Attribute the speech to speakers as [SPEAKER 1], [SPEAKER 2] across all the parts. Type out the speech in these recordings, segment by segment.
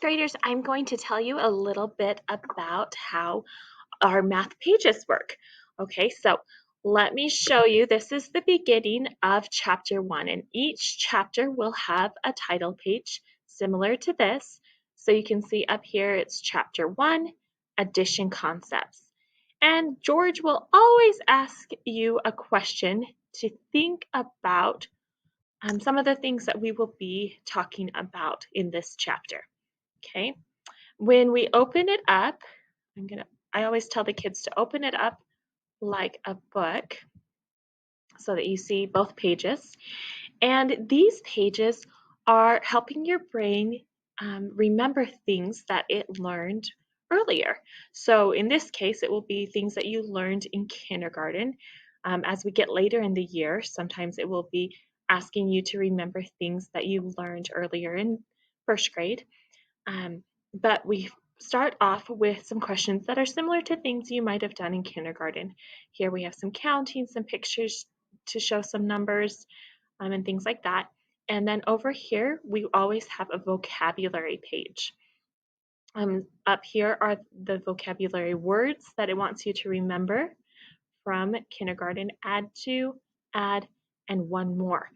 [SPEAKER 1] Graders, I'm going to tell you a little bit about how our math pages work. Okay, so let me show you. This is the beginning of chapter 1, and each chapter will have a title page similar to this. So you can see up here it's chapter 1, addition concepts. And George will always ask you a question to think about some of the things that we will be talking about in this chapter. Okay, when we open it up, I always tell the kids to open it up like a book so that you see both pages. And these pages are helping your brain remember things that it learned earlier. So in this case, it will be things that you learned in kindergarten. As we get later in the year, sometimes it will be asking you to remember things that you learned earlier in first grade. But we start off with some questions that are similar to things you might have done in kindergarten. Here we have some counting, some pictures to show some numbers, and things like that. And then over here, we always have a vocabulary page. Up here are the vocabulary words that it wants you to remember from kindergarten. Add to, add, and one more.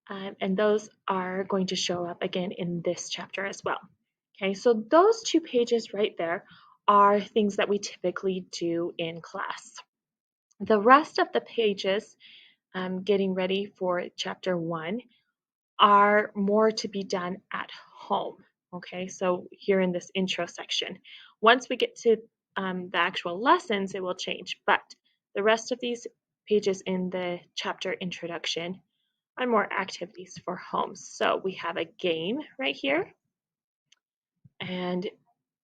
[SPEAKER 1] And those are going to show up again in this chapter as well. Okay, so those two pages right there are things that we typically do in class. The rest of the pages, getting ready for chapter 1, are more to be done at home. Okay, so here in this intro section. Once we get to the actual lessons, it will change, but the rest of these pages in the chapter introduction are more activities for home. So we have a game right here, and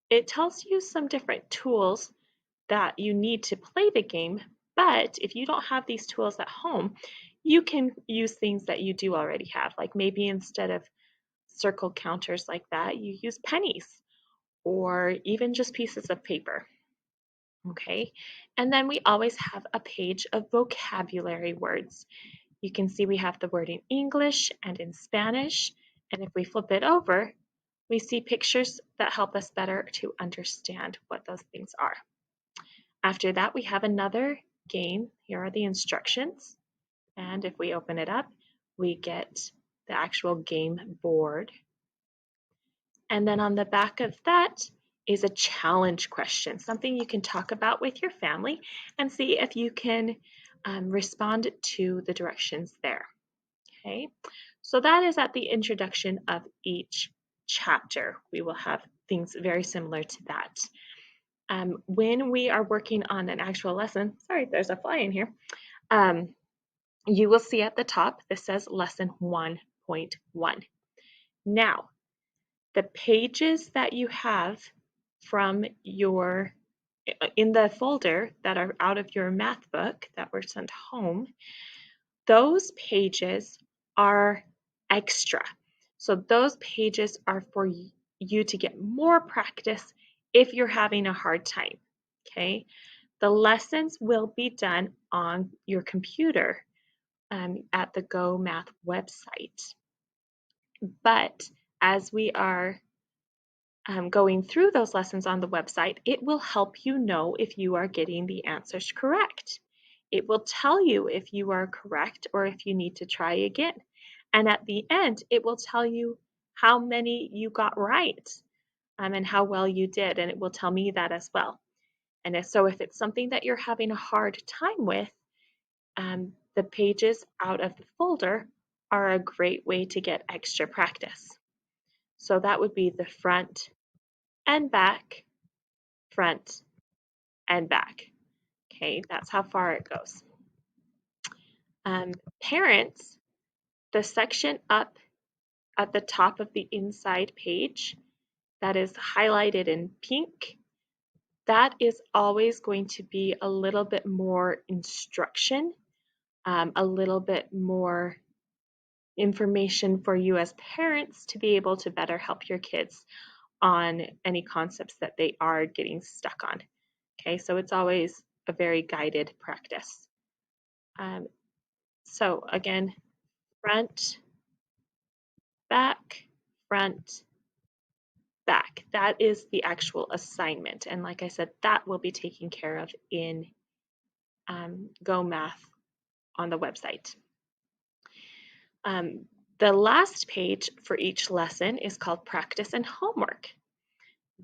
[SPEAKER 1] it tells you some different tools that you need to play the game, but if you don't have these tools at home, you can use things that you do already have, like maybe instead of circle counters like that, you use pennies or even just pieces of paper. Okay, and then we always have a page of vocabulary words. You can see we have the word in English and in Spanish, and if we flip it over, we see pictures that help us better to understand what those things are. After that, we have another game. Here are the instructions. And if we open it up, we get the actual game board. And then on the back of that is a challenge question, something you can talk about with your family and see if you can respond to the directions there. Okay, so that is at the introduction of each chapter. We will have things very similar to that. When we are working on an actual lesson, sorry, there's a fly in here, you will see at the top, this says lesson 1.1. Now, the pages that you have from in the folder that are out of your math book that were sent home, those pages are extra. So those pages are for you to get more practice if you're having a hard time, okay? The lessons will be done on your computer at the GoMath website. But as we are going through those lessons on the website, it will help you know if you are getting the answers correct. It will tell you if you are correct or if you need to try again. And at the end, it will tell you how many you got right and how well you did. And it will tell me that as well. And so if it's something that you're having a hard time with, the pages out of the folder are a great way to get extra practice. So that would be the front and back, front and back. Okay, that's how far it goes. Parents, the section up at the top of the inside page that is highlighted in pink, that is always going to be a little bit more instruction, a little bit more information for you as parents to be able to better help your kids on any concepts that they are getting stuck on. Okay, so it's always a very guided practice. So again, front, back, front, back, that is the actual assignment. And like I said, that will be taken care of in GoMath on the website. The last page for each lesson is called Practice and Homework.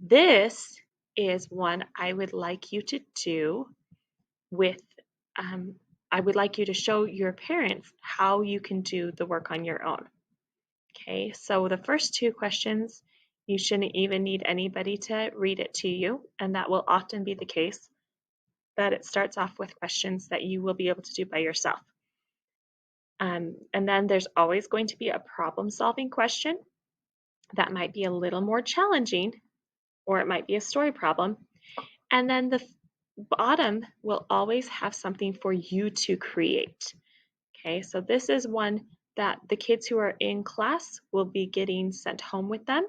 [SPEAKER 1] This is one I would like you to do with, I would like you to show your parents how you can do the work on your own. Okay, so the first two questions, you shouldn't even need anybody to read it to you, and that will often be the case, that it starts off with questions that you will be able to do by yourself. And then there's always going to be a problem-solving question that might be a little more challenging, or it might be a story problem. And then the bottom will always have something for you to create. Okay, so this is one that the kids who are in class will be getting sent home with them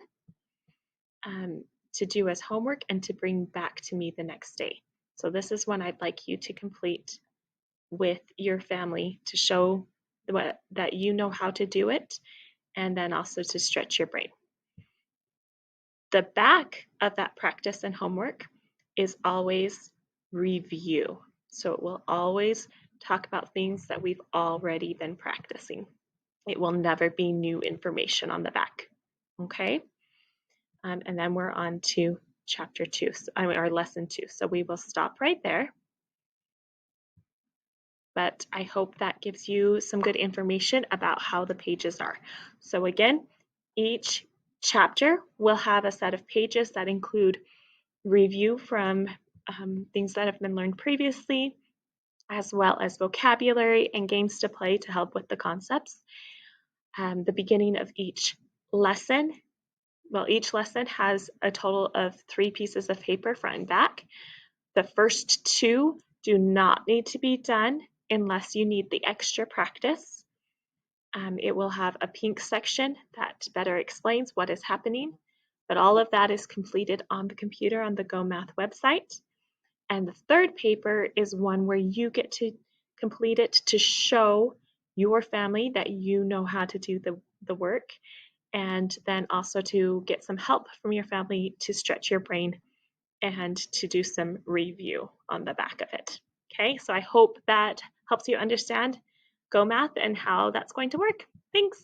[SPEAKER 1] to do as homework and to bring back to me the next day. So this is one I'd like you to complete with your family to show that you know how to do it, and then also to stretch your brain. The back of that practice and homework is always review. So it will always talk about things that we've already been practicing. It will never be new information on the back. Okay? And then we're on to chapter 2, or lesson 2. So we will stop right there. But I hope that gives you some good information about how the pages are. So again, each chapter will have a set of pages that include review from things that have been learned previously, as well as vocabulary and games to play to help with the concepts. The beginning of each lesson, each lesson has a total of 3 pieces of paper, front and back. The first 2 do not need to be done unless you need the extra practice. It will have a pink section that better explains what is happening, but all of that is completed on the computer on the GoMath website. And the third paper is one where you get to complete it to show your family that you know how to do the work, and then also to get some help from your family to stretch your brain and to do some review on the back of it. Okay, so I hope that helps you understand GoMath and how that's going to work. Thanks.